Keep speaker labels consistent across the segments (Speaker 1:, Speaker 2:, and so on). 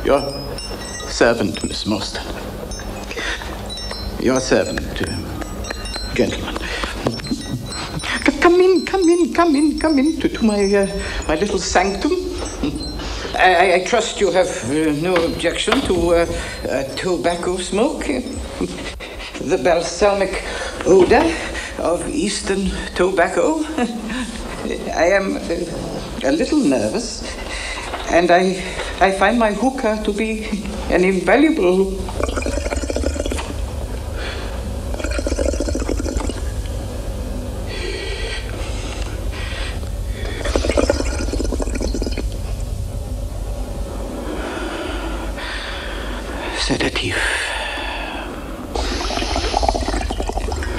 Speaker 1: Your servant, Miss Morstan. Your servant, gentlemen. Come in to my little sanctum. I trust you have no objection to tobacco smoke. The balsamic odor of Eastern tobacco. I am a little nervous, and I find my hookah to be an invaluable... sedative.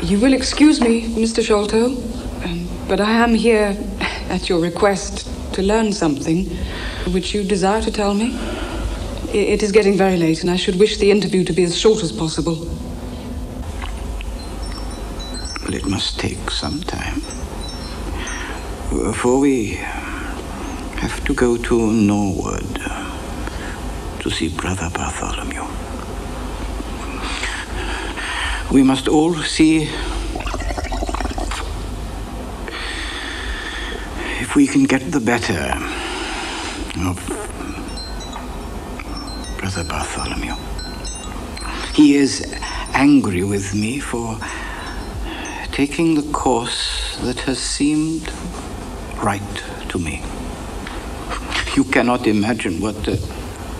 Speaker 2: You will excuse me, Mr. Sholto, but I am here at your request to learn something which you desire to tell me. It is getting very late, and I should wish the interview to be as short as possible.
Speaker 1: Well, it must take some time. For we have to go to Norwood to see Brother Bartholomew. We must all see if we can get the better of Brother Bartholomew. He is angry with me for taking the course that has seemed right to me. You cannot imagine what a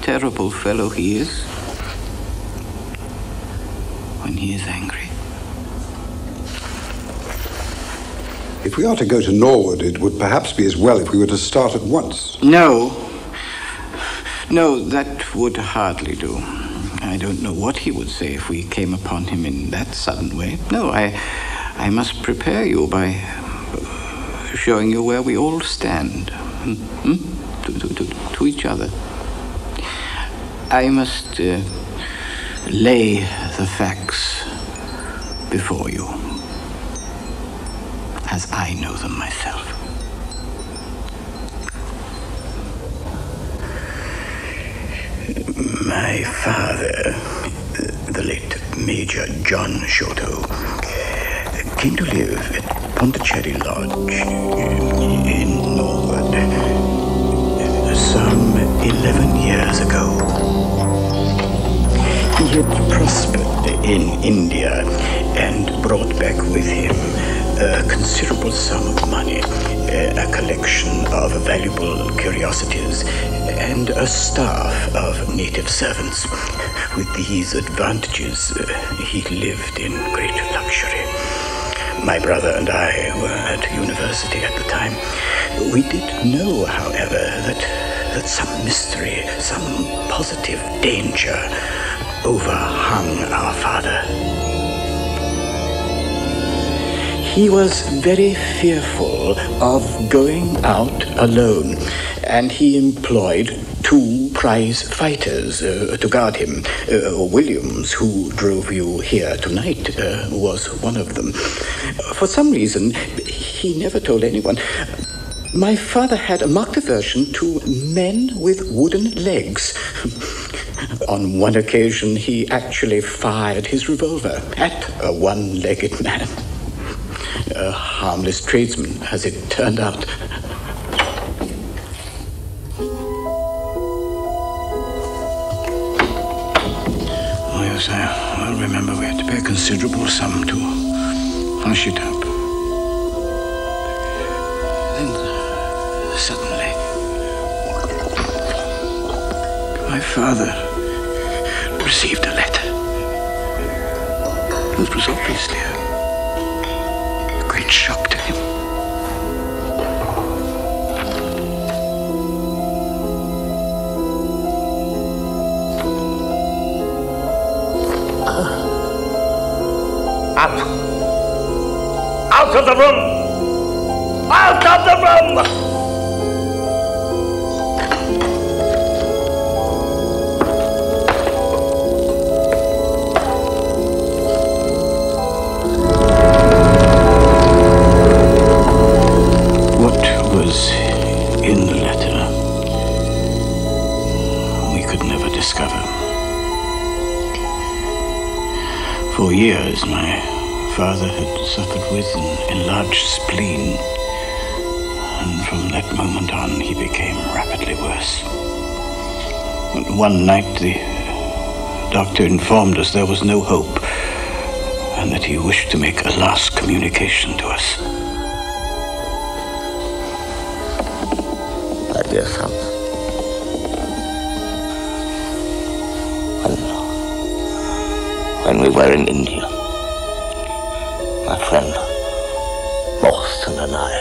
Speaker 1: terrible fellow he is when he is angry.
Speaker 3: If we are to go to Norwood, it would perhaps be as well if we were to start at once.
Speaker 1: No, that would hardly do. I don't know what he would say if we came upon him in that sudden way. No, I must prepare you by showing you where we all stand to each other. I must lay the facts before you as I know them myself. My father, the late Major John Sholto, came to live at Pondicherry Lodge in Norwood some 11 years ago. He had prospered in India and brought back with him a considerable sum of money, a collection of valuable curiosities, and a staff of native servants. With these advantages, he lived in great luxury. My brother and I were at university at the time. We did know, however, that some mystery, some positive danger overhung our father. He was very fearful of going out alone, and he employed 2 prize fighters to guard him. Williams, who drove you here tonight, was one of them. For some reason, he never told anyone. My father had a marked aversion to men with wooden legs. On one occasion, he actually fired his revolver at a one-legged man. A harmless tradesman, as it turned out. Oh, yes, I remember we had to pay a considerable sum to hush it up. Then, suddenly, my father received a letter. It was obviously a great shock to him.
Speaker 4: Out of the room! Out of the room!
Speaker 1: What was in the letter? We could never decide. discover. For years, my father had suffered with an enlarged spleen, and from that moment on, he became rapidly worse. One night, the doctor informed us there was no hope, and that he wished to make a last communication to us.
Speaker 5: My dear son, when we were in India, my friend Morstan and I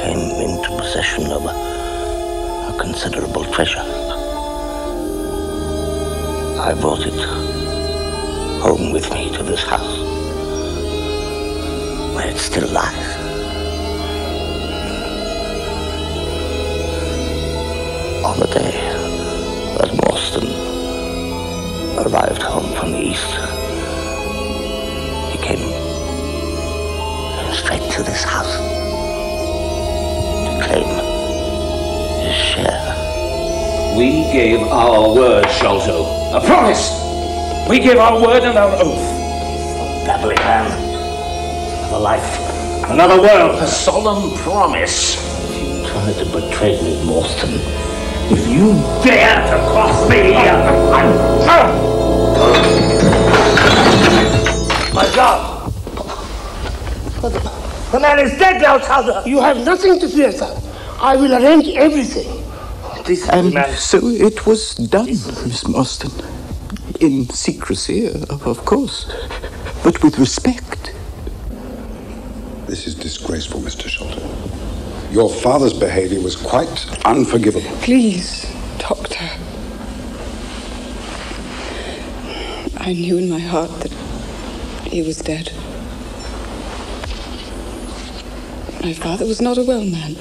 Speaker 5: came into possession of a considerable treasure. I brought it home with me to this house, where it still lies. On the day that Morstan arrived home from the east, he came straight to this house to claim his share.
Speaker 4: We gave our word, Sholto. A promise! We gave our word and our oath.
Speaker 5: Babbling man. Another life.
Speaker 4: Another world. A solemn promise.
Speaker 5: You tried to betray me, Morstan.
Speaker 4: If you dare to cross me, my God! The man is dead now, Calder.
Speaker 6: You have nothing to fear, sir. I will arrange everything.
Speaker 1: And so it was done, Miss Morstan. In secrecy, of course, but with respect.
Speaker 3: This is disgraceful, Mr. Sholto. Your father's behavior was quite unforgivable.
Speaker 2: Please, Doctor. I knew in my heart that he was dead. My father was not a well man.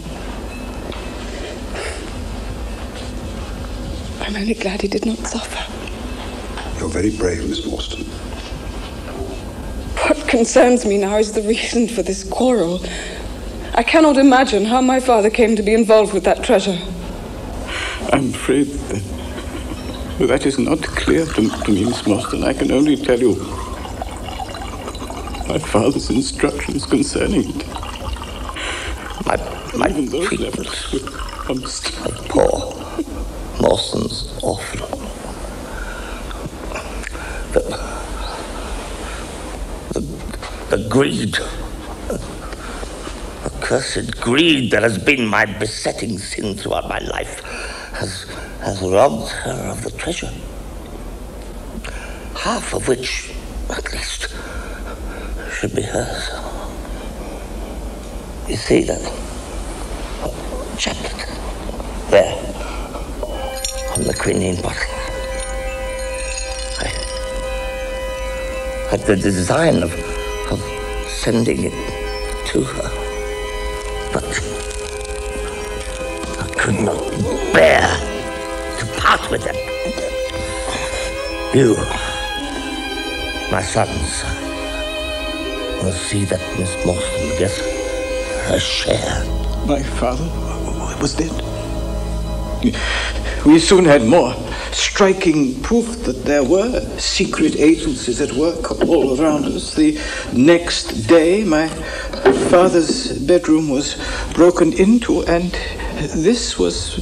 Speaker 2: I'm only glad he did not suffer.
Speaker 3: You're very brave, Miss Morstan.
Speaker 2: What concerns me now is the reason for this quarrel. I cannot imagine how my father came to be involved with that treasure.
Speaker 1: I'm afraid that is not clear to me, Miss Morstan. I can only tell you my father's instructions concerning it.
Speaker 5: My
Speaker 1: Even those
Speaker 5: treatment
Speaker 1: levels would
Speaker 5: of poor Morstan's awful. The greed, the cursed greed that has been my besetting sin throughout my life has robbed her of the treasure. Half of which, at least, should be hers. You see that chaplet there on the quinine bottle. I had the design of sending it to her, but I could not bear to part with them. You, my sons, will see that Miss Morstan gets her share.
Speaker 1: My father was dead. We soon had more striking proof that there were secret agencies at work all around us. The next day, my father's bedroom was broken into, and this was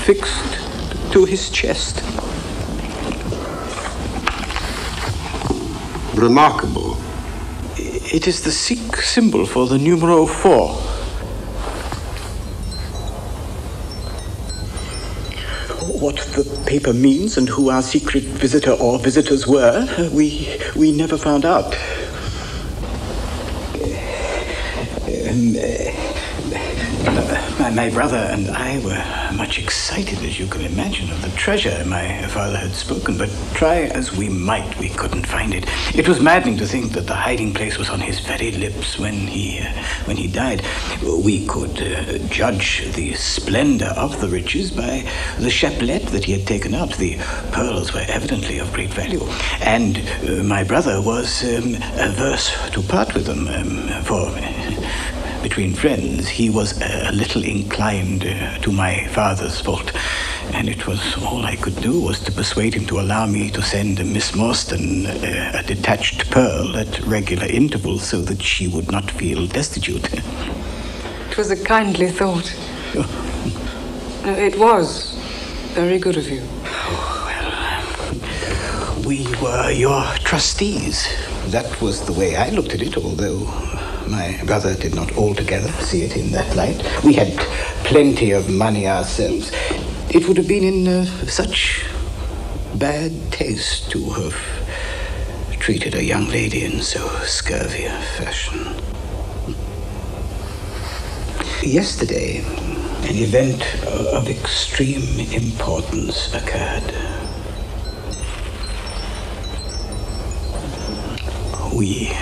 Speaker 1: fixed to his chest.
Speaker 3: Remarkable.
Speaker 1: It is the Sikh symbol for the numero 4. What the paper means and who our secret visitor or visitors were, we never found out. My brother and I were much excited, as you can imagine, of the treasure my father had spoken, but try as we might, we couldn't find it. It was maddening to think that the hiding place was on his very lips when he died. We could judge the splendor of the riches by the chapelet that he had taken out. The pearls were evidently of great value, and my brother was averse to part with them, for between friends, he was a little inclined to my father's fault. And it was all I could do was to persuade him to allow me to send Miss Morstan a detached pearl at regular intervals so that she would not feel destitute.
Speaker 2: It was a kindly thought. It was very good of you.
Speaker 1: We were your trustees. That was the way I looked at it, although my brother did not altogether see it in that light. We had plenty of money ourselves. It would have been in such bad taste to have treated a young lady in so scurvy a fashion. Yesterday, an event of extreme importance occurred. We